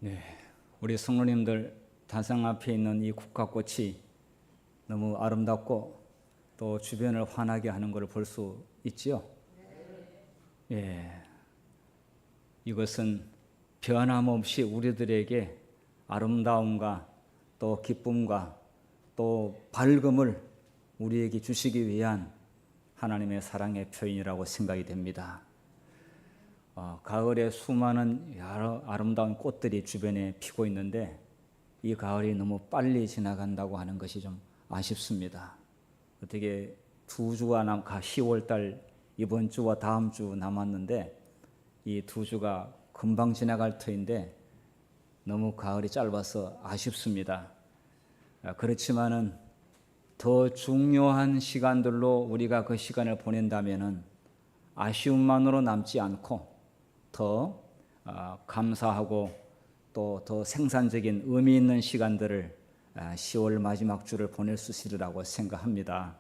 네, 우리 성도님들 단상 앞에 있는 이 국화꽃이 너무 아름답고 또 주변을 환하게 하는 것을 볼 수 있지요. 예, 이것은 변함없이 우리들에게 아름다움과 또 기쁨과 또 밝음을 우리에게 주시기 위한 하나님의 사랑의 표현이라고 생각이 됩니다. 가을에 수많은 여러 아름다운 꽃들이 주변에 피고 있는데 이 가을이 너무 빨리 지나간다고 하는 것이 좀 아쉽습니다. 어떻게 2주가 10월달 이번 주와 다음 주 남았는데 이 2주가 금방 지나갈 터인데 너무 가을이 짧아서 아쉽습니다. 그렇지만은 더 중요한 시간들로 우리가 그 시간을 보낸다면은 아쉬움만으로 남지 않고 더 감사하고 또 더 생산적인 의미 있는 시간들을 10월 마지막 주를 보낼 수 있으리라고 생각합니다.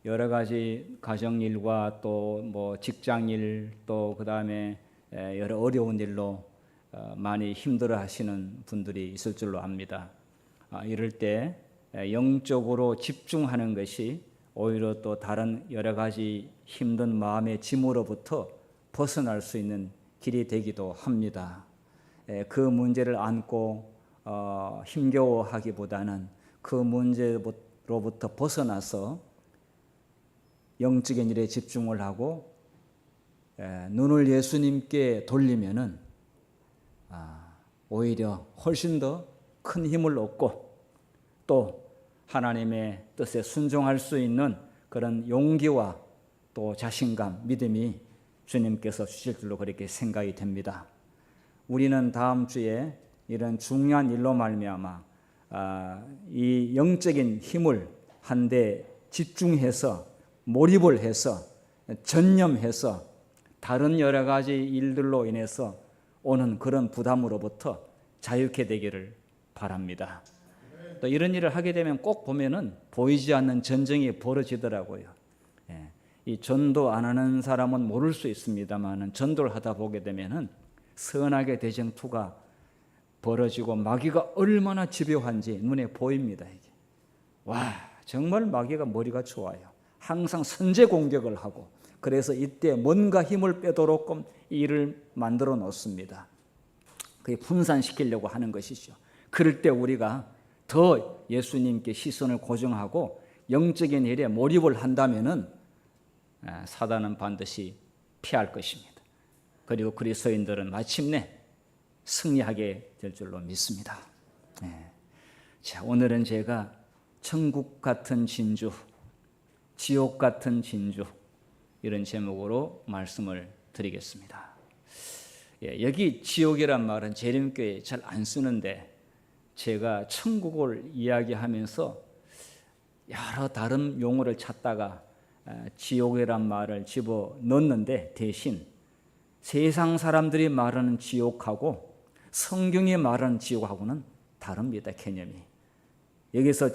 여러 가지 가정일과 또 뭐 직장일 또 그다음에 여러 어려운 일로 많이 힘들어하시는 분들이 있을 줄로 압니다. 이럴 때 영적으로 집중하는 것이 오히려 또 다른 여러 가지 힘든 마음의 짐으로부터 벗어날 수 있는 길이 되기도 합니다. 그 문제를 안고 힘겨워하기보다는 그 문제로부터 벗어나서 영적인 일에 집중을 하고 눈을 예수님께 돌리면은 오히려 훨씬 더 큰 힘을 얻고 또 하나님의 뜻에 순종할 수 있는 그런 용기와 또 자신감, 믿음이 주님께서 주실 줄로 그렇게 생각이 됩니다. 우리는 다음 주에 이런 중요한 일로 말미암아 이 영적인 힘을 한데 집중해서 몰입을 해서 전념해서 다른 여러 가지 일들로 인해서 오는 그런 부담으로부터 자유케 되기를 바랍니다. 또 이런 일을 하게 되면 꼭 보면은 보이지 않는 전쟁이 벌어지더라고요. 이 전도 안 하는 사람은 모를 수 있습니다만 전도를 하다 보게 되면은 선악의 대쟁투가 벌어지고 마귀가 얼마나 집요한지 눈에 보입니다. 이게. 와, 정말 마귀가 머리가 좋아요. 항상 선제 공격을 하고 그래서 이때 뭔가 힘을 빼도록끔 일을 만들어 놓습니다. 그게 분산시키려고 하는 것이죠. 그럴 때 우리가 더 예수님께 시선을 고정하고 영적인 일에 몰입을 한다면은 사단은 반드시 피할 것입니다. 그리고 그리스도인들은 마침내 승리하게 될 줄로 믿습니다. 자, 오늘은 제가 천국 같은 진주, 지옥 같은 진주 이런 제목으로 말씀을 드리겠습니다. 여기 지옥이란 말은 재림교에 잘 안 쓰는데 제가 천국을 이야기하면서 여러 다른 용어를 찾다가 지옥이란 말을 집어넣었는데 대신 세상 사람들이 말하는 지옥하고 성경이 말하는 지옥하고는 다릅니다. 개념이. 여기서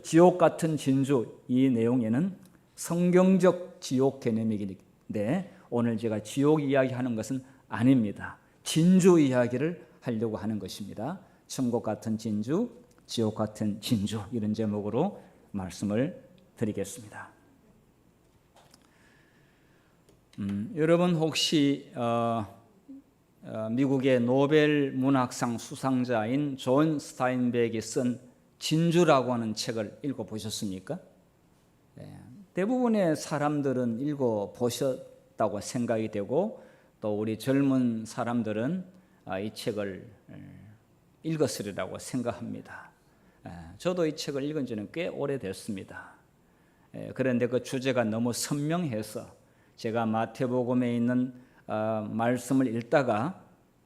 지옥 같은 진주 이 내용에는 성경적 지옥 개념이긴데 오늘 제가 지옥 이야기하는 것은 아닙니다. 진주 이야기를 하려고 하는 것입니다. 천국 같은 진주, 지옥 같은 진주 이런 제목으로 말씀을 드리겠습니다. 여러분 혹시 미국의 노벨 문학상 수상자인 존 스타인백이 쓴 진주라고 하는 책을 읽어보셨습니까? 대부분의 사람들은 읽어보셨다고 생각이 되고 또 우리 젊은 사람들은 이 책을 읽었으리라고 생각합니다. 저도 이 책을 읽은 지는 꽤 오래됐습니다. 그런데 그 주제가 너무 선명해서 제가 마태복음에 있는 말씀을 읽다가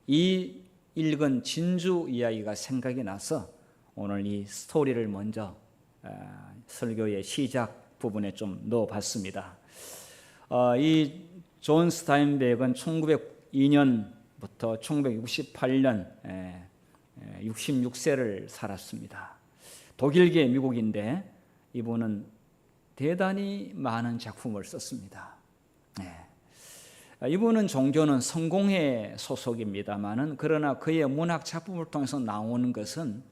이 읽은 진주 이야기가 생각이 나서 오늘 이 스토리를 먼저 설교의 시작 부분에 좀 넣어봤습니다. 이 존 스타인백은 1902년부터 1968년 66세를 살았습니다. 독일계 미국인데 이분은 대단히 많은 작품을 썼습니다. 이분은 종교는 성공회 소속입니다만은 그러나 그의 문학 작품을 통해서 나오는 것은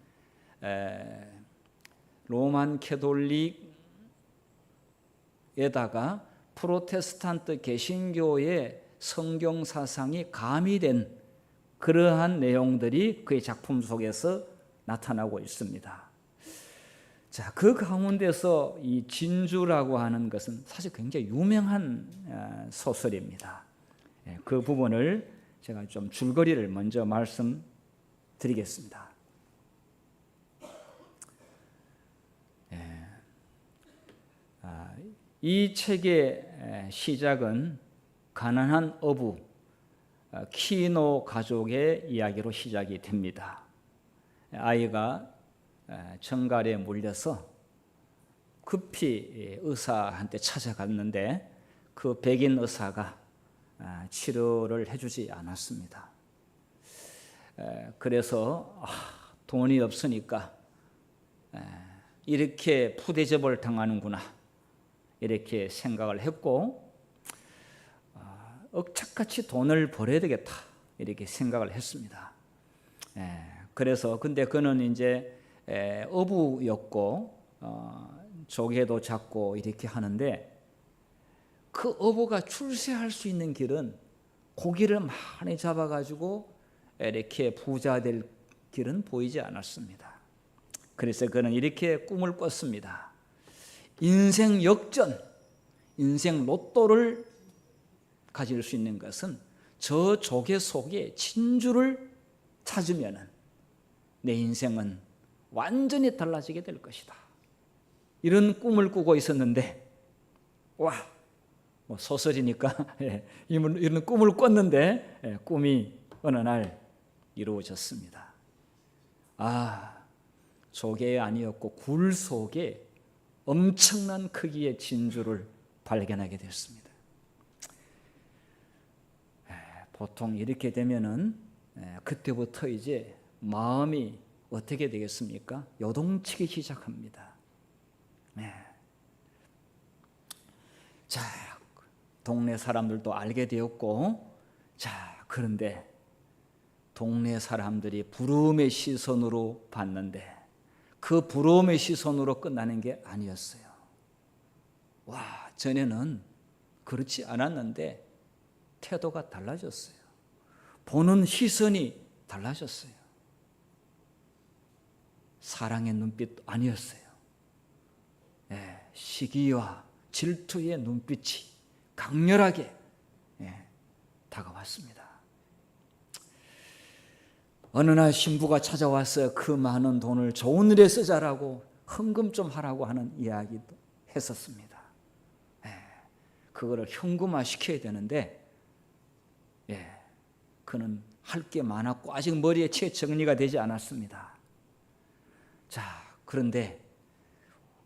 로만 캐톨릭에다가 프로테스탄트 개신교의 성경 사상이 가미된 그러한 내용들이 그의 작품 속에서 나타나고 있습니다. 자, 그 가운데서 이 진주라고 하는 것은 사실 굉장히 유명한 소설입니다. 그 부분을 제가 좀 줄거리를 먼저 말씀드리겠습니다. 이 책의 시작은 가난한 어부 키노 가족의 이야기로 시작이 됩니다. 아이가 정갈에 물려서 급히 의사한테 찾아갔는데 그 백인 의사가 치료를 해주지 않았습니다. 그래서 돈이 없으니까 이렇게 푸대접을 당하는구나 이렇게 생각을 했고 억착같이 돈을 벌어야 되겠다 이렇게 생각을 했습니다. 그래서 근데 그는 이제 어부였고 조개도 잡고 이렇게 하는데 그 어부가 출세할 수 있는 길은 고기를 많이 잡아가지고 이렇게 부자 될 길은 보이지 않았습니다. 그래서 그는 이렇게 꿈을 꿨습니다. 인생 역전, 인생 로또를 가질 수 있는 것은 저 조개 속에 진주를 찾으면 내 인생은 완전히 달라지게 될 것이다. 이런 꿈을 꾸고 있었는데 뭐 소설이니까 이런 꿈을 꿨는데 꿈이 어느 날 이루어졌습니다. 조개 아니었고 굴 속에 엄청난 크기의 진주를 발견하게 됐습니다. 보통 이렇게 되면은 그때부터 이제 마음이 어떻게 되겠습니까? 요동치기 시작합니다. 자, 동네 사람들도 알게 되었고, 자, 그런데 동네 사람들이 부러움의 시선으로 봤는데 그 부러움의 시선으로 끝나는 게 아니었어요. 전에는 그렇지 않았는데 태도가 달라졌어요. 보는 시선이 달라졌어요. 사랑의 눈빛 아니었어요. 시기와 질투의 눈빛이 강렬하게 다가왔습니다. 어느 날 신부가 찾아와서 그 많은 돈을 좋은 일에 쓰자라고 헌금 좀 하라고 하는 이야기도 했었습니다. 그거를 현금화 시켜야 되는데 그는 할 게 많았고 아직 머리에 채 정리가 되지 않았습니다. 자, 그런데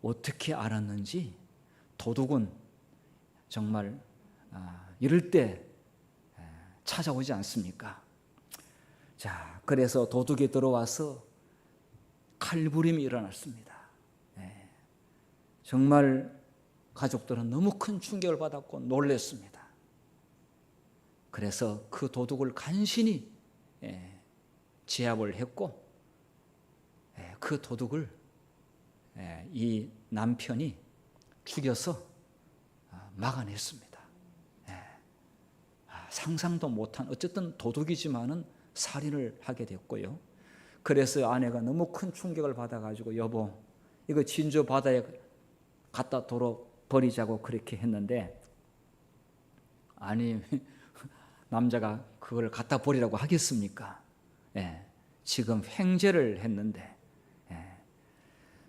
어떻게 알았는지 도둑은 정말 이럴 때 찾아오지 않습니까? 자, 그래서 도둑이 들어와서 칼부림이 일어났습니다. 정말 가족들은 너무 큰 충격을 받았고 놀랐습니다. 그래서 그 도둑을 간신히 제압을 했고 그 도둑을 이 남편이 죽여서 막아냈습니다. 상상도 못한 어쨌든 도둑이지만은 살인을 하게 됐고요. 그래서 아내가 너무 큰 충격을 받아가지고 여보 이거 진주 바다에 갖다 버리자고 그렇게 했는데 아니 남자가 그걸 갖다 버리라고 하겠습니까? 지금 횡재를 했는데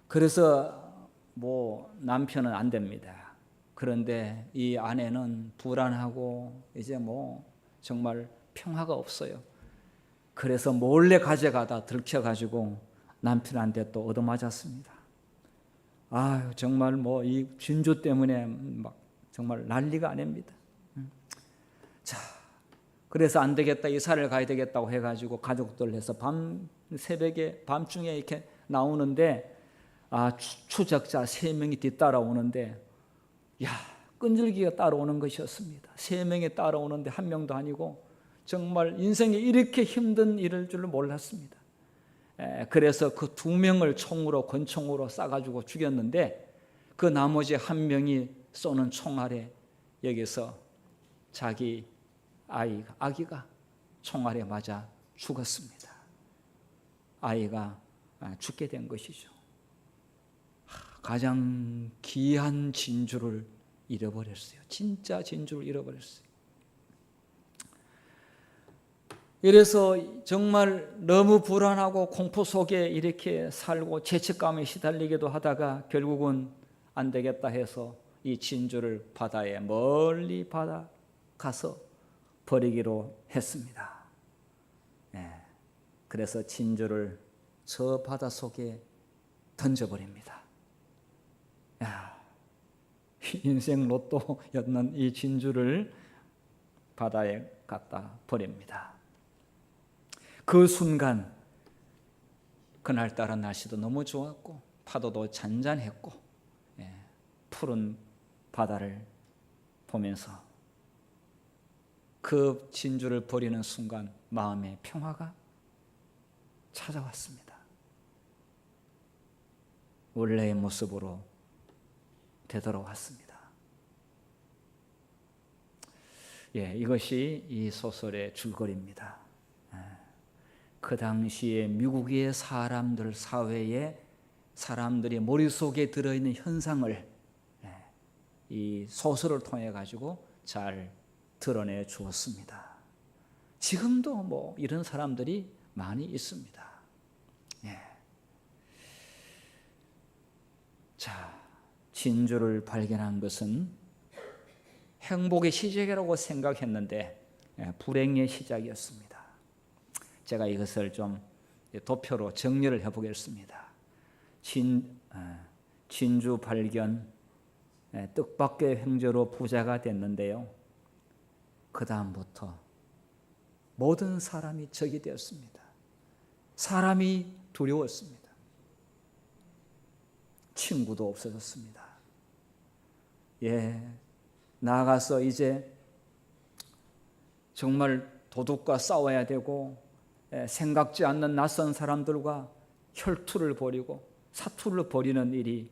그래서 뭐 남편은 안 됩니다. 그런데 이 아내는 불안하고 이제 뭐 정말 평화가 없어요. 그래서 몰래 가져가다 들켜가지고 남편한테 또 얻어맞았습니다. 정말 뭐 이 진주 때문에 막 정말 난리가 아닙니다. 자, 그래서 안 되겠다, 이사를 가야 되겠다고 해가지고 가족들 해서 새벽에 밤중에 이렇게 나오는데 추적자 3명이 뒤따라오는데 끈질기게 따라오는 것이었습니다. 3명이 따라오는데 1명도 아니고 정말 인생에 이렇게 힘든 일일 줄 몰랐습니다. 그래서 그 2명을 총으로 권총으로 쏴가지고 죽였는데 그 나머지 1명이 쏘는 총알에 여기서 자기 아기가 총알에 맞아 죽었습니다. 아이가 죽게 된 것이죠. 가장 귀한 진주를 잃어버렸어요. 진짜 진주를 잃어버렸어요. 이래서 정말 너무 불안하고 공포 속에 이렇게 살고 죄책감에 시달리기도 하다가 결국은 안 되겠다 해서 이 진주를 바다에 멀리 가서 버리기로 했습니다. 그래서 진주를 저 바다 속에 던져버립니다. 인생 로또였는 이 진주를 바다에 갖다 버립니다. 그 순간 그날따라 날씨도 너무 좋았고 파도도 잔잔했고 푸른 바다를 보면서 그 진주를 버리는 순간 마음의 평화가 찾아왔습니다. 원래의 모습으로 되돌아왔습니다. 이것이 이 소설의 줄거리입니다. 그 당시에 미국의 사회의 사람들이 머릿속에 들어있는 현상을 이 소설을 통해 가지고 잘 드러내 주었습니다. 지금도 이런 사람들이 많이 있습니다. 자, 진주를 발견한 것은 행복의 시작이라고 생각했는데 불행의 시작이었습니다. 제가 이것을 좀 도표로 정리를 해보겠습니다. 진주 발견, 뜻밖의 횡재로 부자가 됐는데요. 그 다음부터 모든 사람이 적이 되었습니다. 사람이 두려웠습니다. 친구도 없어졌습니다. 나가서 이제 정말 도둑과 싸워야 되고 생각지 않는 낯선 사람들과 혈투를 벌이고 사투를 벌이는 일이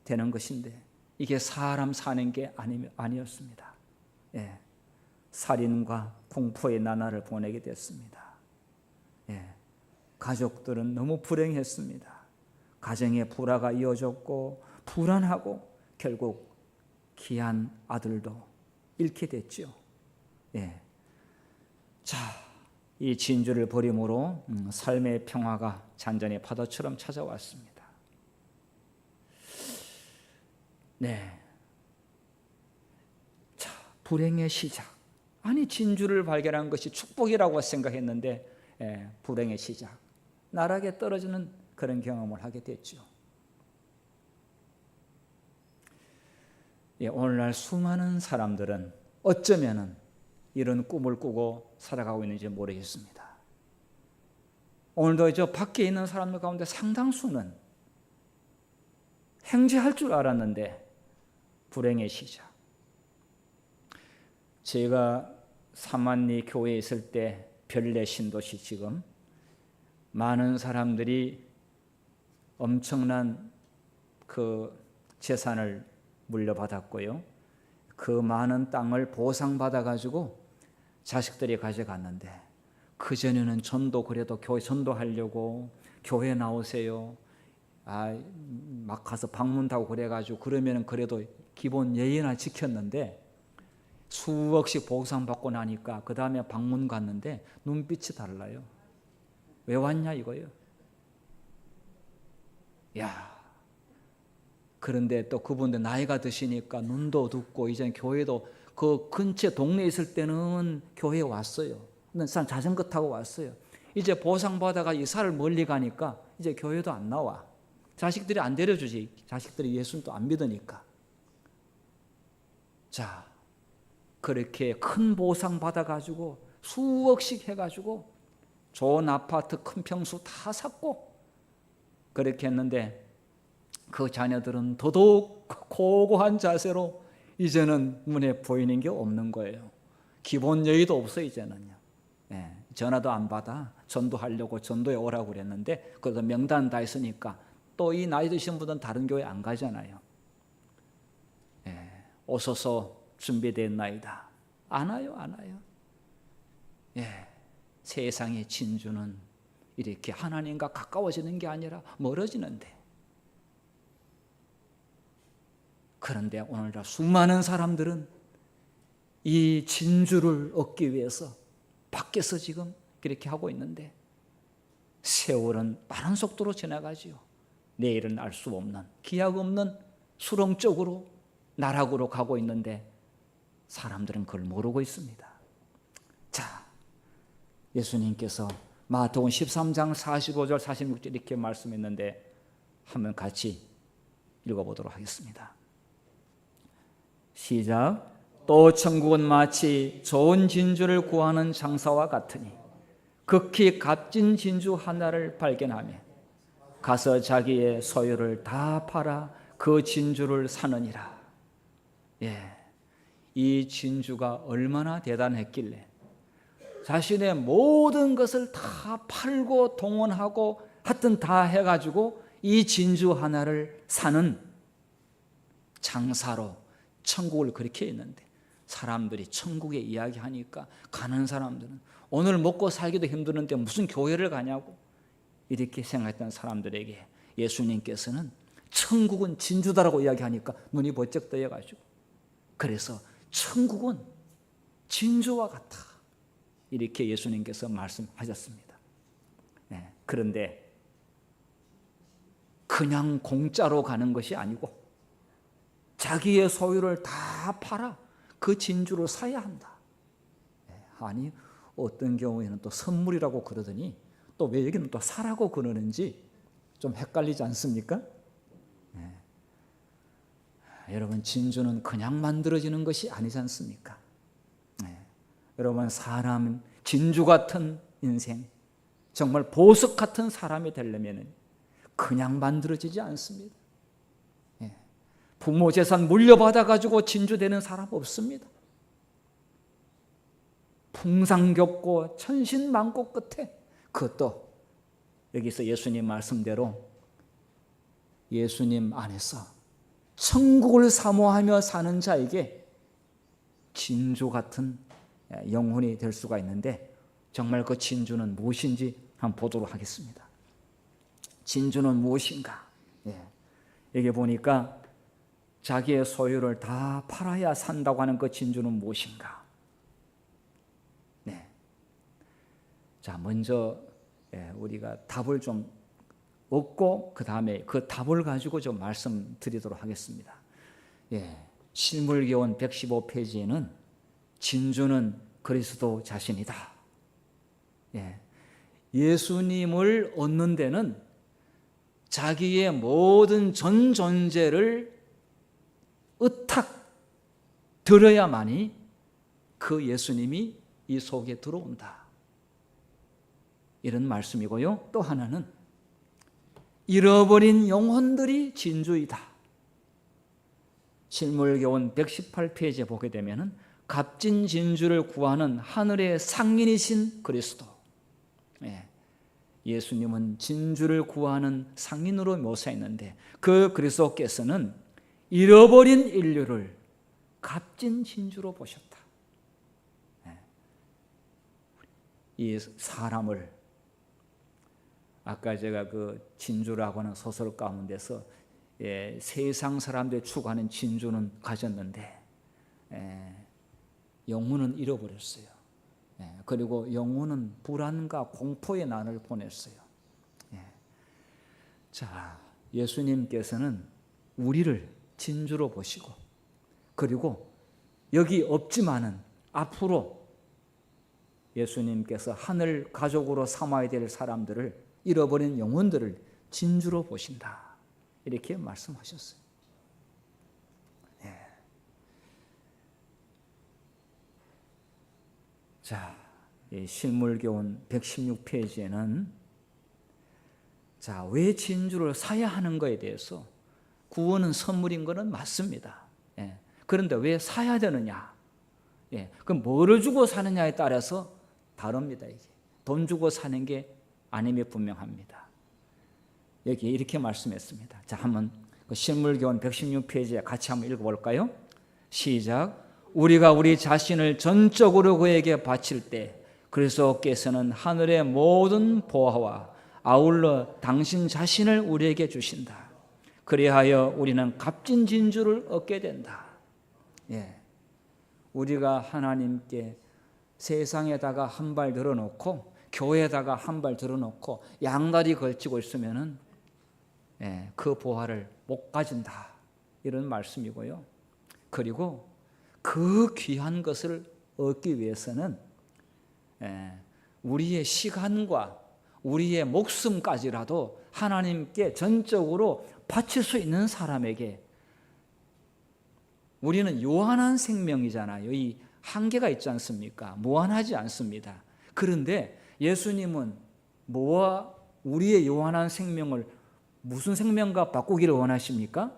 되는 것인데 이게 사람 사는 게 아니었습니다. 살인과 공포의 나날을 보내게 됐습니다. 가족들은 너무 불행했습니다. 가정의 불화가 이어졌고 불안하고 결국 귀한 아들도 잃게 됐죠. 자, 이 진주를 버림으로 삶의 평화가 잔잔히 파도처럼 찾아왔습니다. 자, 불행의 시작. 아니, 진주를 발견한 것이 축복이라고 생각했는데 불행의 시작. 나락에 떨어지는 그런 경험을 하게 됐죠. 오늘날 수많은 사람들은 어쩌면은 이런 꿈을 꾸고 살아가고 있는지 모르겠습니다. 오늘도 저 밖에 있는 사람들 가운데 상당수는 행제할 줄 알았는데 불행의 시작. 제가 사만리 교회에 있을 때 별내 신도시 지금 많은 사람들이 엄청난 그 재산을 물려받았고요. 그 많은 땅을 보상받아 가지고 자식들이 가져갔는데 그전에는 전도 그래도 교회 전도하려고 교회 나오세요. 막 가서 방문하고 그래가지고 그러면은 그래도 기본 예의나 지켰는데 수억씩 보상받고 나니까 그 다음에 방문 갔는데 눈빛이 달라요. 왜 왔냐 이거예요. 그런데 또 그분들 나이가 드시니까 눈도 어둡고 이제 교회도 그 근처 동네에 있을 때는 교회에 왔어요. 근데 자전거 타고 왔어요. 이제 보상받아가 이사를 멀리 가니까 이제 교회도 안 나와. 자식들이 안 데려주지. 자식들이 예수는 또 안 믿으니까. 자, 그렇게 큰 보상 받아가지고 수억씩 해가지고 좋은 아파트 큰 평수 다 샀고 그렇게 했는데 그 자녀들은 더더욱 고고한 자세로 이제는 눈에 보이는 게 없는 거예요. 기본 예의도 없어 이제는요. 전화도 안 받아. 전도하려고 전도에 오라고 그랬는데 그래도 명단 다 있으니까 또 이 나이 드신 분들은 다른 교회 안 가잖아요. 오소서 준비됐나이다. 안 와요, 안 와요. 세상의 진주는 이렇게 하나님과 가까워지는 게 아니라 멀어지는데, 그런데 오늘날 수많은 사람들은 이 진주를 얻기 위해서 밖에서 지금 그렇게 하고 있는데, 세월은 빠른 속도로 지나가지요. 내일은 알 수 없는, 기약 없는 수렁 쪽으로 나락으로 가고 있는데 사람들은 그걸 모르고 있습니다. 자, 예수님께서 마태복음 13장 45절 46절 이렇게 말씀했는데 한번 같이 읽어보도록 하겠습니다. 시작. 또 천국은 마치 좋은 진주를 구하는 장사와 같으니 극히 값진 진주 하나를 발견하며 가서 자기의 소유를 다 팔아 그 진주를 사느니라. 이 진주가 얼마나 대단했길래 자신의 모든 것을 다 팔고 동원하고 하여튼 다 해가지고 이 진주 하나를 사는 장사로 천국을 그렇게 했는데, 사람들이 천국에 이야기하니까 가는 사람들은 오늘 먹고 살기도 힘드는데 무슨 교회를 가냐고 이렇게 생각했던 사람들에게 예수님께서는 천국은 진주다라고 이야기하니까 눈이 번쩍 떠여가지고, 그래서 천국은 진주와 같아 이렇게 예수님께서 말씀하셨습니다. 그런데 그냥 공짜로 가는 것이 아니고 자기의 소유를 다 팔아 그 진주를 사야 한다. 아니, 어떤 경우에는 또 선물이라고 그러더니 또 왜 여기는 또 사라고 그러는지 좀 헷갈리지 않습니까? 여러분, 진주는 그냥 만들어지는 것이 아니지 않습니까? 여러분, 사람 진주 같은 인생, 정말 보석 같은 사람이 되려면 그냥 만들어지지 않습니다. 부모 재산 물려받아 가지고 진주 되는 사람 없습니다. 풍상 겪고 천신만고 끝에, 그것도 여기서 예수님 말씀대로 예수님 안에서 천국을 사모하며 사는 자에게 진주 같은 영혼이 될 수가 있는데, 정말 그 진주는 무엇인지 한번 보도록 하겠습니다. 진주는 무엇인가? 여기 보니까 자기의 소유를 다 팔아야 산다고 하는 그 진주는 무엇인가? 자, 먼저 우리가 답을 좀 얻고 그 다음에 그 답을 가지고 좀 말씀드리도록 하겠습니다. 실물교원 115페이지에는 진주는 그리스도 자신이다. 예수님을 얻는 데는 자기의 모든 전 존재를 의탁 들어야만이 그 예수님이 이 속에 들어온다. 이런 말씀이고요. 또 하나는 잃어버린 영혼들이 진주이다. 실물교원 118페이지에 보게 되면 값진 진주를 구하는 하늘의 상인이신 그리스도. 예수님은 진주를 구하는 상인으로 묘사했는데, 그 그리스도께서는 잃어버린 인류를 값진 진주로 보셨다. 이 사람을, 아까 제가 그 진주라고 하는 소설 가운데서 세상 사람들이 추구하는 진주는 가졌는데 영혼은 잃어버렸어요. 그리고 영혼은 불안과 공포의 난을 보냈어요. 자, 예수님께서는 우리를 진주로 보시고, 그리고 여기 없지만은 앞으로 예수님께서 하늘 가족으로 삼아야 될 사람들을, 잃어버린 영혼들을 진주로 보신다. 이렇게 말씀하셨어요. 자, 이 실물교훈 116페이지에는 자, 왜 진주를 사야 하는 거에 대해서, 구원은 선물인 것은 맞습니다. 그런데 왜 사야 되느냐? 예, 그럼 뭐를 주고 사느냐에 따라서 다릅니다. 이게 돈 주고 사는 게 아님이 분명합니다. 여기 이렇게 말씀했습니다. 자, 한번 신물교원 116페이지에 같이 한번 읽어볼까요? 시작. 우리가 우리 자신을 전적으로 그에게 바칠 때 그리스도께서는 하늘의 모든 보화와 아울러 당신 자신을 우리에게 주신다. 그리하여 우리는 값진 진주를 얻게 된다. 예, 우리가 하나님께 세상에다가 한 발 들어놓고 교회에다가 한 발 들어놓고 양다리 걸치고 있으면은 그 보화를 못 가진다, 이런 말씀이고요. 그리고 그 귀한 것을 얻기 위해서는 우리의 시간과 우리의 목숨까지라도 하나님께 전적으로 바칠 수 있는 사람에게, 우리는 요한한 생명이잖아요. 이 한계가 있지 않습니까? 무한하지 않습니다. 그런데 예수님은 뭐와 우리의 요한한 생명을 무슨 생명과 바꾸기를 원하십니까?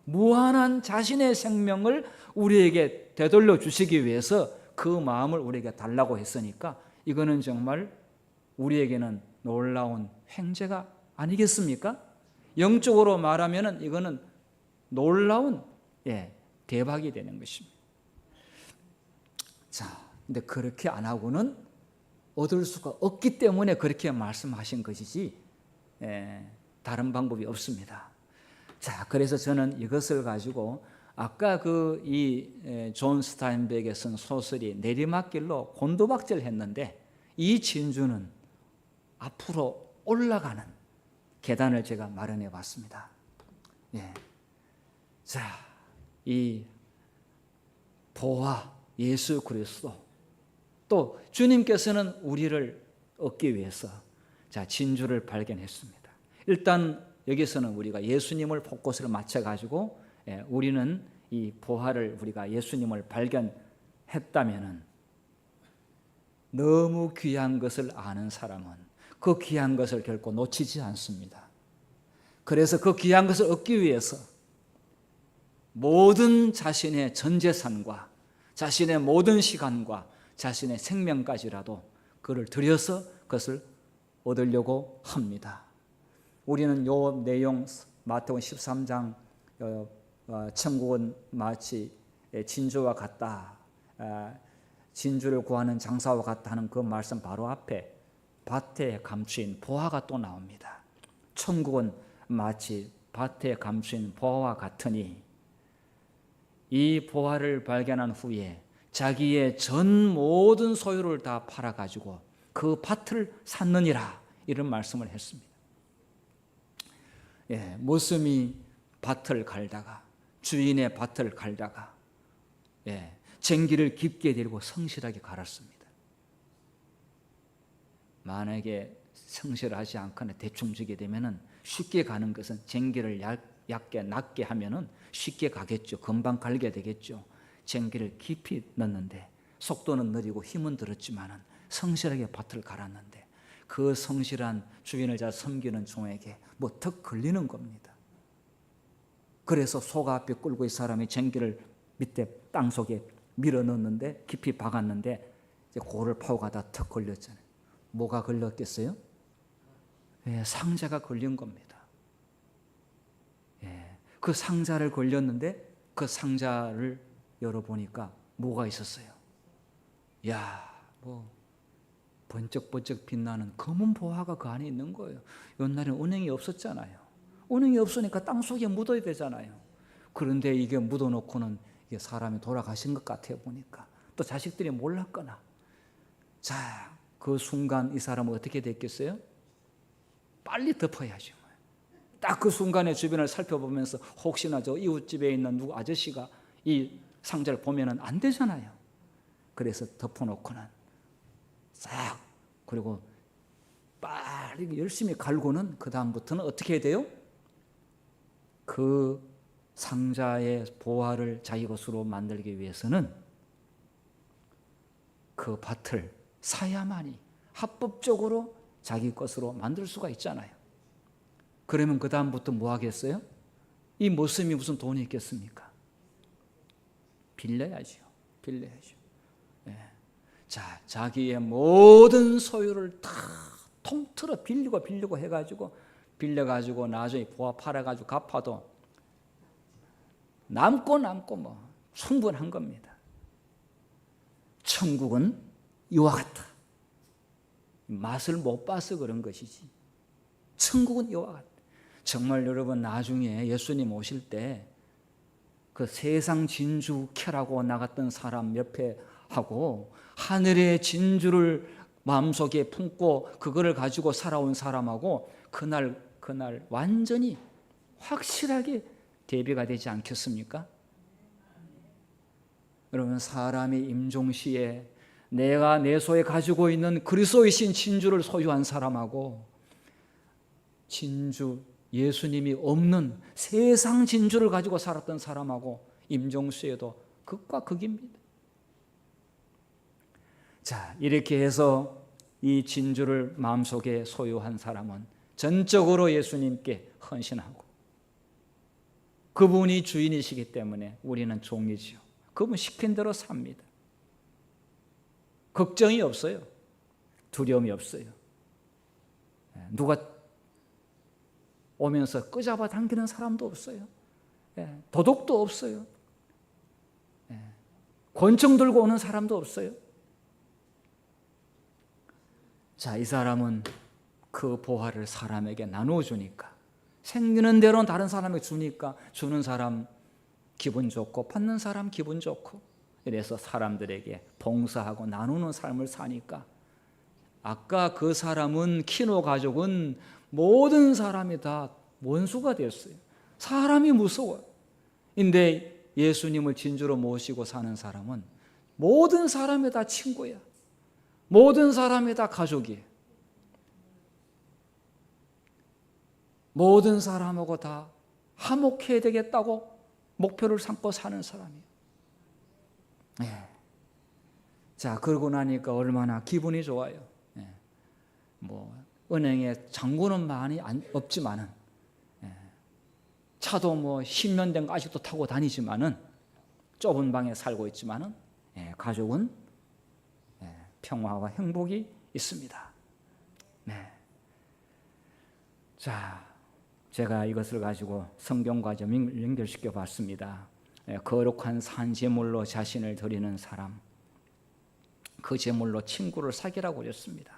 무한한 자신의 생명을 우리에게 되돌려 주시기 위해서 그 마음을 우리에게 달라고 했으니까 이거는 정말 우리에게는 놀라운 횡재가 아니겠습니까? 영적으로 말하면 이거는 놀라운 대박이 되는 것입니다. 자, 근데 그렇게 안 하고는 얻을 수가 없기 때문에 그렇게 말씀하신 것이지 다른 방법이 없습니다. 자, 그래서 저는 이것을 가지고 아까 존 스타인백에 쓴 소설이 내리막길로 곤두박질했는데 이 진주는 앞으로 올라가는 계단을 제가 마련해 봤습니다. 자, 이 보화 예수 그리스도, 또 주님께서는 우리를 얻기 위해서 진주를 발견했습니다. 일단 여기서는 우리가 예수님을 포커스를 맞춰가지고 우리는 이 보화를 우리가 예수님을 발견했다면은 너무 귀한 것을 아는 사람은 그 귀한 것을 결코 놓치지 않습니다. 그래서 그 귀한 것을 얻기 위해서 모든 자신의 전 재산과 자신의 모든 시간과 자신의 생명까지라도 그를 들여서 그것을 얻으려고 합니다. 우리는 요 내용 마태복음 13장 천국은 마치 진주와 같다, 진주를 구하는 장사와 같다 하는 그 말씀 바로 앞에 밭에 감추인 보화가 또 나옵니다. 천국은 마치 밭에 감추인 보화와 같으니 이 보화를 발견한 후에 자기의 전 모든 소유를 다 팔아가지고 그 밭을 샀느니라, 이런 말씀을 했습니다. 모슴이 밭을 갈다가 주인의 밭을 갈다가 쟁기를 깊게 들고 성실하게 갈았습니다. 만약에 성실하지 않거나 대충 주게 되면은 쉽게 가는 것은 쟁기를 얇게 낮게 하면은 쉽게 가겠죠. 금방 갈게 되겠죠. 쟁기를 깊이 넣는데 속도는 느리고 힘은 들었지만은 성실하게 밭을 갈았는데 그 성실한 주인을 잘 섬기는 종에게 뭐 턱 걸리는 겁니다. 그래서 속 앞에 끌고 이 사람이 쟁기를 밑에 땅 속에 밀어 넣었는데 깊이 박았는데 이제 고를 파고 가다 턱 걸렸잖아요. 뭐가 걸렸겠어요? 상자가 걸린 겁니다. 그 상자를 걸렸는데 그 상자를 열어보니까 뭐가 있었어요? 뭐 번쩍번쩍 빛나는 검은 보화가 그 안에 있는 거예요. 옛날에는 은행이 없었잖아요. 은행이 없으니까 땅 속에 묻어야 되잖아요. 그런데 이게 묻어놓고는 이게 사람이 돌아가신 것 같아요. 보니까 또 자식들이 몰랐거나. 자, 그 순간 이 사람은 어떻게 됐겠어요? 빨리 덮어야죠. 딱 그 순간에 주변을 살펴보면서 혹시나 저 이웃집에 있는 누구 아저씨가 이 상자를 보면은 안 되잖아요. 그래서 덮어놓고는 싹, 그리고 빨리 열심히 갈고는 그 다음부터는 어떻게 해야 돼요? 그 상자의 보화를 자기 것으로 만들기 위해서는 그 밭을 사야만이 합법적으로 자기 것으로 만들 수가 있잖아요. 그러면 그 다음부터 뭐 하겠어요? 이 모습이 무슨 돈이 있겠습니까? 빌려야죠. 빌려야죠. 예. 자, 자기의 모든 소유를 다 통틀어 빌리고 해가지고 빌려가지고 나중에 부하 팔아가지고 갚아도 남고 뭐 충분한 겁니다. 천국은 이와 같다. 맛을 못 봐서 그런 것이지. 천국은 이와 같다. 정말 여러분 나중에 예수님 오실 때 그 세상 진주 캐라고 나갔던 사람 옆에 하고 하늘의 진주를 마음속에 품고 그거를 가지고 살아온 사람하고 그날 완전히 확실하게 대비가 되지 않겠습니까? 여러분 사람이 임종시에 내가 내 소에 가지고 있는 그리스도이신 진주를 소유한 사람하고 진주 예수님이 없는 세상 진주를 가지고 살았던 사람하고 임종시에도 극과 극입니다. 자, 이렇게 해서 이 진주를 마음속에 소유한 사람은 전적으로 예수님께 헌신하고 그분이 주인이시기 때문에 우리는 종이지요. 그분 시킨 대로 삽니다. 걱정이 없어요. 두려움이 없어요. 누가 오면서 끄잡아 당기는 사람도 없어요. 도둑도 없어요. 권총 들고 오는 사람도 없어요. 자, 이 사람은 그 보화를 사람에게 나누어 주니까 생기는 대로 다른 사람에게 주니까 주는 사람 기분 좋고 받는 사람 기분 좋고 이래서 사람들에게 봉사하고 나누는 삶을 사니까 아까 그 사람은 키노 가족은 모든 사람이 다 원수가 됐어요. 사람이 무서워. 근데 예수님을 진주로 모시고 사는 사람은 모든 사람이 다 친구야. 모든 사람이 다 가족이에요. 모든 사람하고 다 화목해야 되겠다고 목표를 삼고 사는 사람이에요. 자, 그러고 나니까 얼마나 기분이 좋아요. 은행에 잔고는 많이 없지만은 차도 10년 된 거 아직도 타고 다니지만은 좁은 방에 살고 있지만은 가족은 평화와 행복이 있습니다. 자, 제가 이것을 가지고 성경과 좀 연결시켜 봤습니다. 거룩한 산 제물로 자신을 드리는 사람, 그 제물로 친구를 사귀라고 그랬습니다.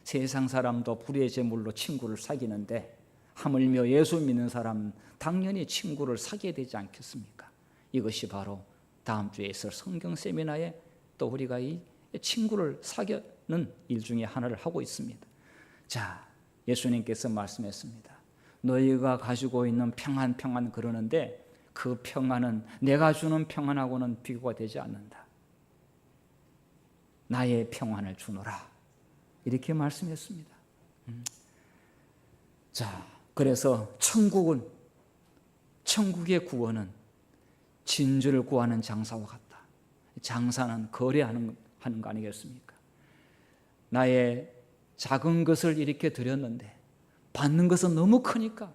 세상 사람도 불의 제물로 친구를 사귀는데 하물며 예수 믿는 사람 당연히 친구를 사귀어야 되지 않겠습니까? 이것이 바로 다음 주에 있을 성경 세미나에 또 우리가 이 친구를 사귀는 일 중에 하나를 하고 있습니다. 자, 예수님께서 말씀했습니다. 너희가 가지고 있는 평안 그러는데 그 평안은 내가 주는 평안하고는 비교가 되지 않는다. 나의 평안을 주노라. 이렇게 말씀했습니다. 자, 그래서 천국의 구원은 진주를 구하는 장사와 같다. 장사는 거래하는 거 아니겠습니까? 나의 작은 것을 이렇게 드렸는데 받는 것은 너무 크니까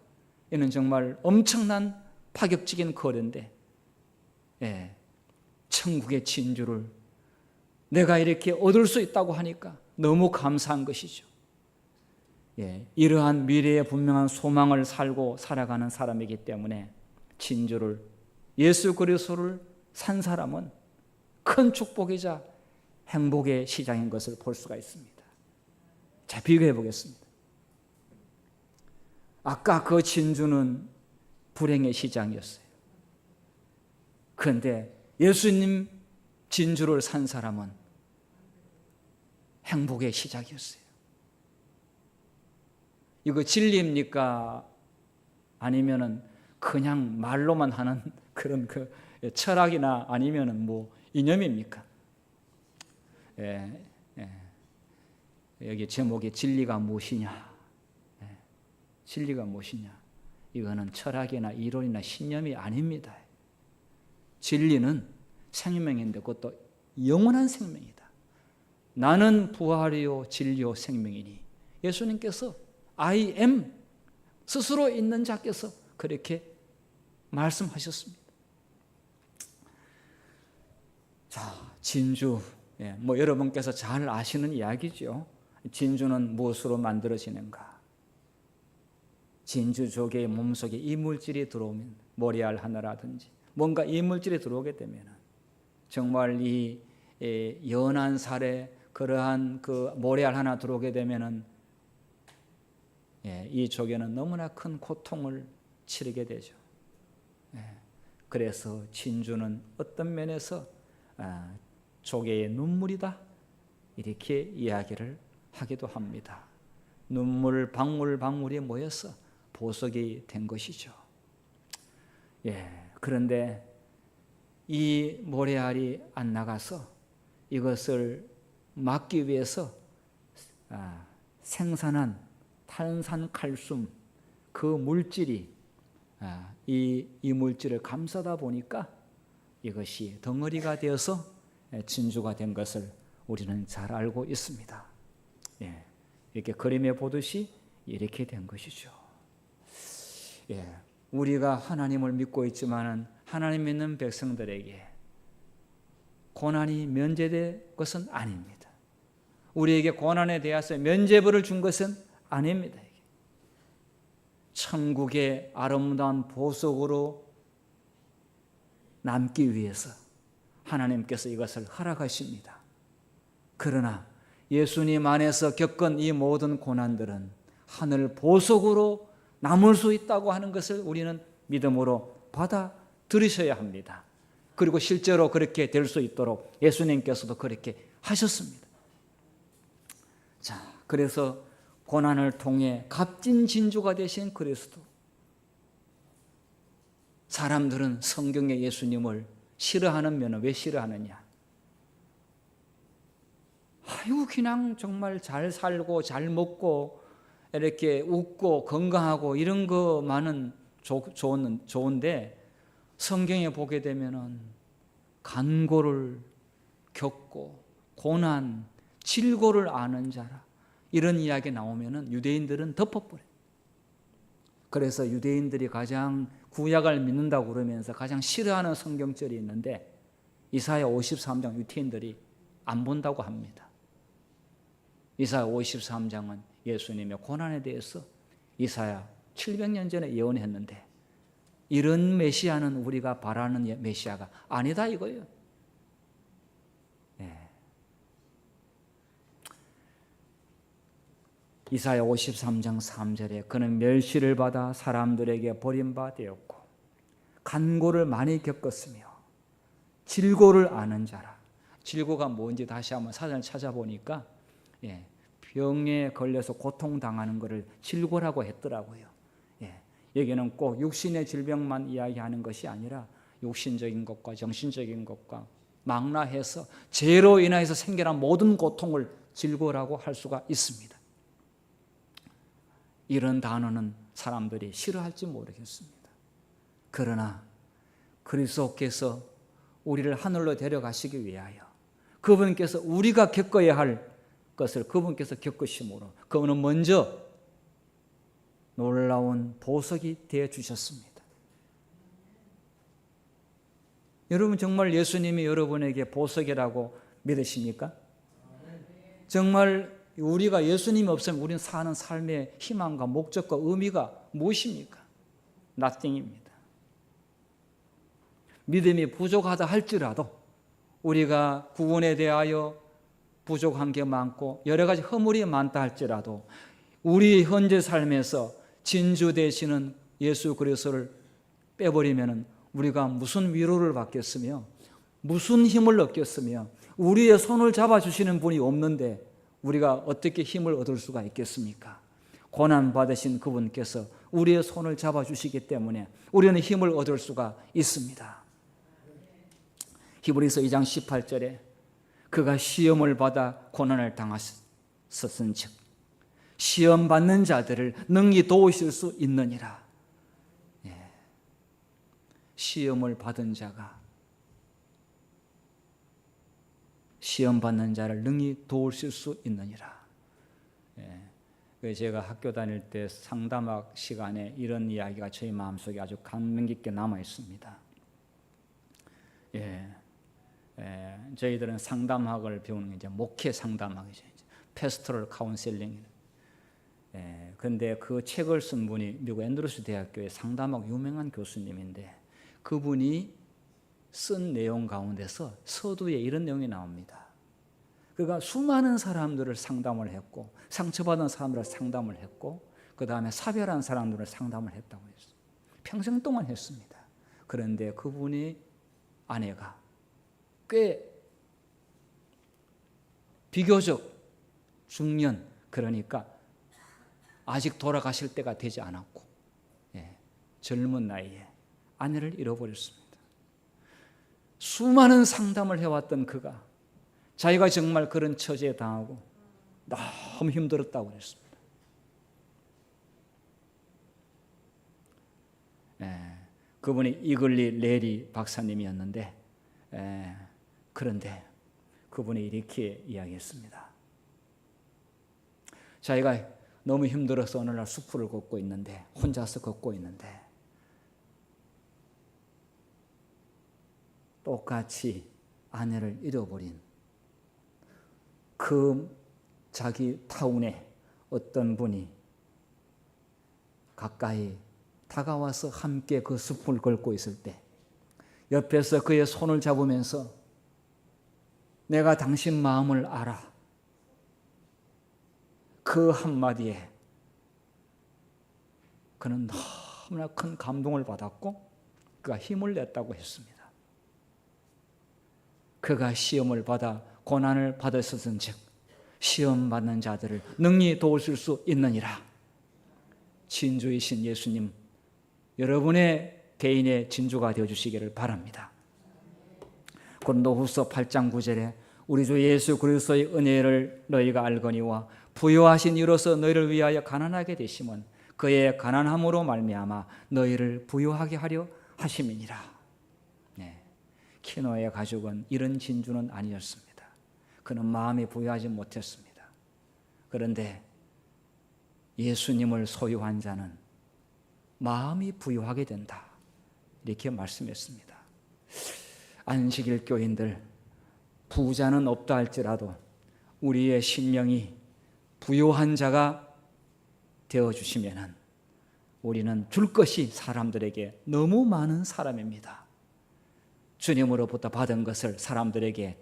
이는 정말 엄청난 파격적인 거래인데 천국의 진주를 내가 이렇게 얻을 수 있다고 하니까 너무 감사한 것이죠. 이러한 미래의 분명한 소망을 살고 살아가는 사람이기 때문에 진주를 예수 그리스도를 산 사람은 큰 축복이자 행복의 시장인 것을 볼 수가 있습니다. 자, 비교해 보겠습니다. 아까 그 진주는 불행의 시장이었어요. 그런데 예수님 진주를 산 사람은 행복의 시작이었어요. 이거 진리입니까? 아니면은 그냥 말로만 하는 그런 그 철학이나 아니면은 이념입니까? 여기 제목이 진리가 무엇이냐? 진리가 무엇이냐? 이거는 철학이나 이론이나 신념이 아닙니다. 진리는 생명인데 그것도 영원한 생명이다. 나는 부활이요 진리요 생명이니 예수님께서 I am 스스로 있는 자께서 그렇게 말씀하셨습니다. 자, 진주, 뭐 여러분께서 잘 아시는 이야기죠. 진주는 무엇으로 만들어지는가? 진주 조개의 몸속에 이물질이 들어오면, 모래알 하나라든지 뭔가 이물질이 들어오게 되면 정말 이 연한 살에 그러한 그 모래알 하나 들어오게 되면은 이 조개는 너무나 큰 고통을 치르게 되죠. 그래서 진주는 어떤 면에서 조개의 눈물이다 이렇게 이야기를 하기도 합니다. 눈물 방울방울이 모여서 보석이 된 것이죠. 그런데 이 모래알이 안 나가서 이것을 막기 위해서 생산한 탄산칼슘 그 물질이 이 물질을 감싸다 보니까 이것이 덩어리가 되어서 진주가 된 것을 우리는 잘 알고 있습니다. 이렇게 그림에 보듯이 이렇게 된 것이죠. 우리가 하나님을 믿고 있지만은 하나님 믿는 백성들에게 고난이 면제될 것은 아닙니다. 우리에게 고난에 대해서 면죄부를 준 것은 아닙니다. 천국의 아름다운 보석으로 남기 위해서 하나님께서 이것을 허락하십니다. 그러나 예수님 안에서 겪은 이 모든 고난들은 하늘 보석으로 남을 수 있다고 하는 것을 우리는 믿음으로 받아들이셔야 합니다. 그리고 실제로 그렇게 될 수 있도록 예수님께서도 그렇게 하셨습니다. 자, 그래서 고난을 통해 값진 진주가 되신 그리스도. 사람들은 성경의 예수님을 싫어하는 면은 왜 싫어하느냐? 아유, 그냥 정말 잘 살고 잘 먹고 이렇게 웃고 건강하고 이런 것만은 좋은데 성경에 보게 되면은 간고를 겪고 고난, 질고를 아는 자라 이런 이야기 나오면은 유대인들은 덮어버려요. 그래서 유대인들이 가장 구약을 믿는다고 그러면서 가장 싫어하는 성경절이 있는데 이사야 53장 유대인들이 안 본다고 합니다. 이사야 53장은 예수님의 고난에 대해서 이사야 700년 전에 예언했는데 이런 메시아는 우리가 바라는 메시아가 아니다 이거예요. 이사야 53장 3절에 그는 멸시를 받아 사람들에게 버림받았고 간고를 많이 겪었으며 질고를 아는 자라. 질고가 뭔지 다시 한번 사전을 찾아보니까 병에 걸려서 고통당하는 것을 질고라고 했더라고요. 여기는 꼭 육신의 질병만 이야기하는 것이 아니라 육신적인 것과 정신적인 것과 망라해서 죄로 인해서 생겨난 모든 고통을 질고라고 할 수가 있습니다. 이런 단어는 사람들이 싫어할지 모르겠습니다. 그러나 그리스도께서 우리를 하늘로 데려가시기 위하여 그분께서 우리가 겪어야 할 것을 그분께서 겪으심으로 그분은 먼저 놀라운 보석이 되어 주셨습니다. 여러분 정말 예수님이 여러분에게 보석이라고 믿으십니까? 정말 우리가 예수님이 없으면 우리는 사는 삶의 희망과 목적과 의미가 무엇입니까? nothing입니다. 믿음이 부족하다 할지라도 우리가 구원에 대하여 부족한 게 많고 여러 가지 허물이 많다 할지라도 우리 현재 삶에서 진주 되시는 예수 그리스도를 빼버리면 우리가 무슨 위로를 받겠으며 무슨 힘을 얻겠으며 우리의 손을 잡아주시는 분이 없는데 우리가 어떻게 힘을 얻을 수가 있겠습니까? 고난받으신 그분께서 우리의 손을 잡아주시기 때문에 우리는 힘을 얻을 수가 있습니다. 히브리서 2장 18절에 그가 시험을 받아 고난을 당하셨은즉 시험 받는 자들을 능히 도우실 수 있느니라. 시험을 받은 자가 시험 받는 자를 능히 도우실 수 있느니라. 제가 학교 다닐 때 상담학 시간에 이런 이야기가 저희 마음속에 아주 감명 깊게 남아 있습니다. 저희들은 상담학을 배우는 게 이제 목회 상담학이죠. 패스토럴 카운셀링. 근데 그 책을 쓴 분이 미국 앤드루스 대학교의 상담학 유명한 교수님인데 그분이 쓴 내용 가운데서 서두에 이런 내용이 나옵니다. 그가 수많은 사람들을 상담을 했고 상처받은 사람들을 상담을 했고 그 다음에 사별한 사람들을 상담을 했다고 했어요. 평생 동안 했습니다. 그런데 그분이 아내가 꽤 비교적 중년, 그러니까 아직 돌아가실 때가 되지 않았고 젊은 나이에 아내를 잃어버렸습니다. 수많은 상담을 해왔던 그가 자기가 정말 그런 처지에 당하고 너무 힘들었다고 그랬습니다. 그분이 이글리 레리 박사님이었는데 그런데 그분이 이렇게 이야기했습니다. 자기가 너무 힘들어서 어느 날 숲을 걷고 있는데 혼자서 걷고 있는데 똑같이 아내를 잃어버린 그 자기 타운에 어떤 분이 가까이 다가와서 함께 그 숲을 걷고 있을 때 옆에서 그의 손을 잡으면서 내가 당신 마음을 알아. 그 한마디에 그는 너무나 큰 감동을 받았고 그가 힘을 냈다고 했습니다. 그가 시험을 받아 고난을 받았었은 즉 시험 받는 자들을 능히 도우실 수 있느니라. 진주이신 예수님 여러분의 개인의 진주가 되어주시기를 바랍니다. 고린도후서 8장 9절에 우리 주 예수 그리스도의 은혜를 너희가 알거니와 부요하신 이로서 너희를 위하여 가난하게 되심은 그의 가난함으로 말미암아 너희를 부요하게 하려 하심이니라. 키노의 가족은 이런 진주는 아니었습니다. 그는 마음이 부요하지 못했습니다. 그런데 예수님을 소유한 자는 마음이 부요하게 된다. 이렇게 말씀했습니다. 안식일 교인들, 부자는 없다 할지라도 우리의 심령이 부요한 자가 되어주시면 우리는 줄 것이 사람들에게 너무 많은 사람입니다. 주님으로부터 받은 것을 사람들에게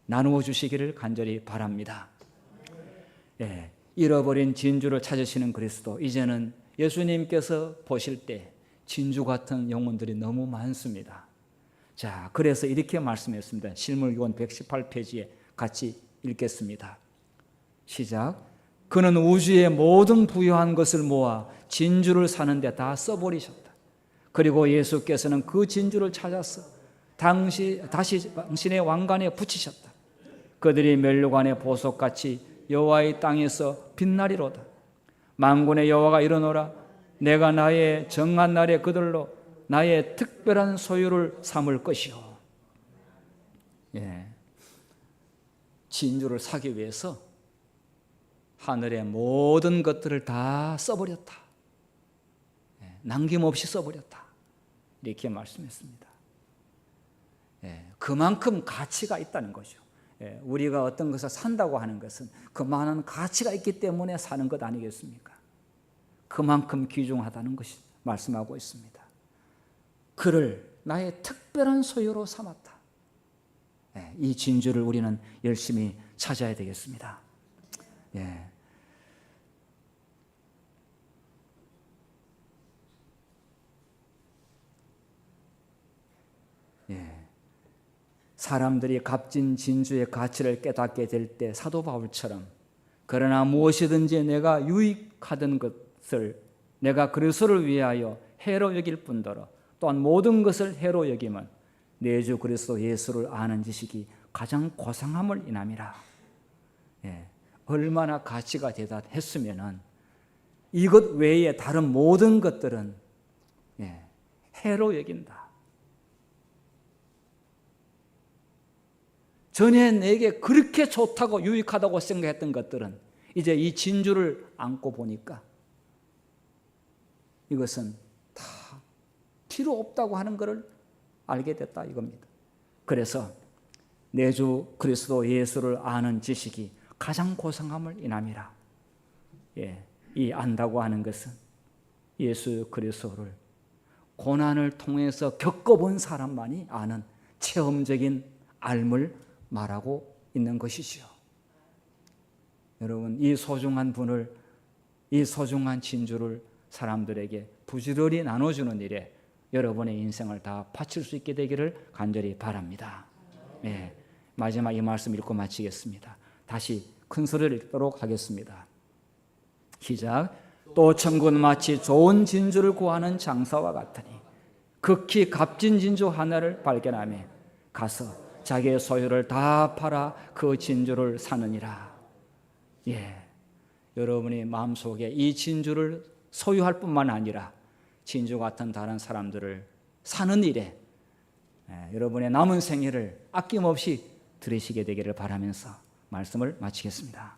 나누어 주시기를 간절히 바랍니다. 잃어버린 진주를 찾으시는 그리스도, 이제는 예수님께서 보실 때 진주 같은 영혼들이 너무 많습니다. 자, 그래서 이렇게 말씀했습니다. 실물교원 118페이지에 같이 읽겠습니다. 시작. 그는 우주의 모든 부유한 것을 모아 진주를 사는데 다 써버리셨다. 그리고 예수께서는 그 진주를 찾아서 다시 당신의 왕관에 붙이셨다. 그들이 면류관의 보석같이 여호와의 땅에서 빛나리로다. 만군의 여호와가 이르노라. 내가 나의 정한 날에 그들로 나의 특별한 소유를 삼을 것이요. 진주를 사기 위해서 하늘의 모든 것들을 다 써버렸다. 남김없이 써버렸다. 이렇게 말씀했습니다. 그만큼 가치가 있다는 거죠. 우리가 어떤 것을 산다고 하는 것은 그만한 가치가 있기 때문에 사는 것 아니겠습니까? 그만큼 귀중하다는 것이 말씀하고 있습니다. 그를 나의 특별한 소유로 삼았다. 이 진주를 우리는 열심히 찾아야 되겠습니다. 사람들이 값진 진주의 가치를 깨닫게 될 때 사도 바울처럼 그러나 무엇이든지 내가 유익하던 것을 내가 그리스도를 위하여 해로 여길 뿐더러 또한 모든 것을 해로 여김은 내 주 그리스도 예수를 아는 지식이 가장 고상함을 인함이라. 얼마나 가치가 되다 했으면은 이것 외에 다른 모든 것들은 해로 여긴다. 전에 내게 그렇게 좋다고 유익하다고 생각했던 것들은 이제 이 진주를 안고 보니까 이것은 다 필요 없다고 하는 것을 알게 됐다 이겁니다. 그래서 내 주 그리스도 예수를 아는 지식이 가장 고상함을 인함이라. 이 안다고 하는 것은 예수 그리스도를 고난을 통해서 겪어본 사람만이 아는 체험적인 알물 말하고 있는 것이지요. 여러분, 이 소중한 분을, 이 소중한 진주를 사람들에게 부지런히 나눠주는 일에 여러분의 인생을 다 바칠 수 있게 되기를 간절히 바랍니다. 마지막 이 말씀 읽고 마치겠습니다. 다시 큰 소리를 읽도록 하겠습니다. 시작. 또 천국은 마치 좋은 진주를 구하는 장사와 같으니 극히 값진 진주 하나를 발견하며 가서 자기의 소유를 다 팔아 그 진주를 사느니라. 여러분이 마음속에 이 진주를 소유할 뿐만 아니라 진주 같은 다른 사람들을 사는 일에 여러분의 남은 생애를 아낌없이 들으시게 되기를 바라면서 말씀을 마치겠습니다.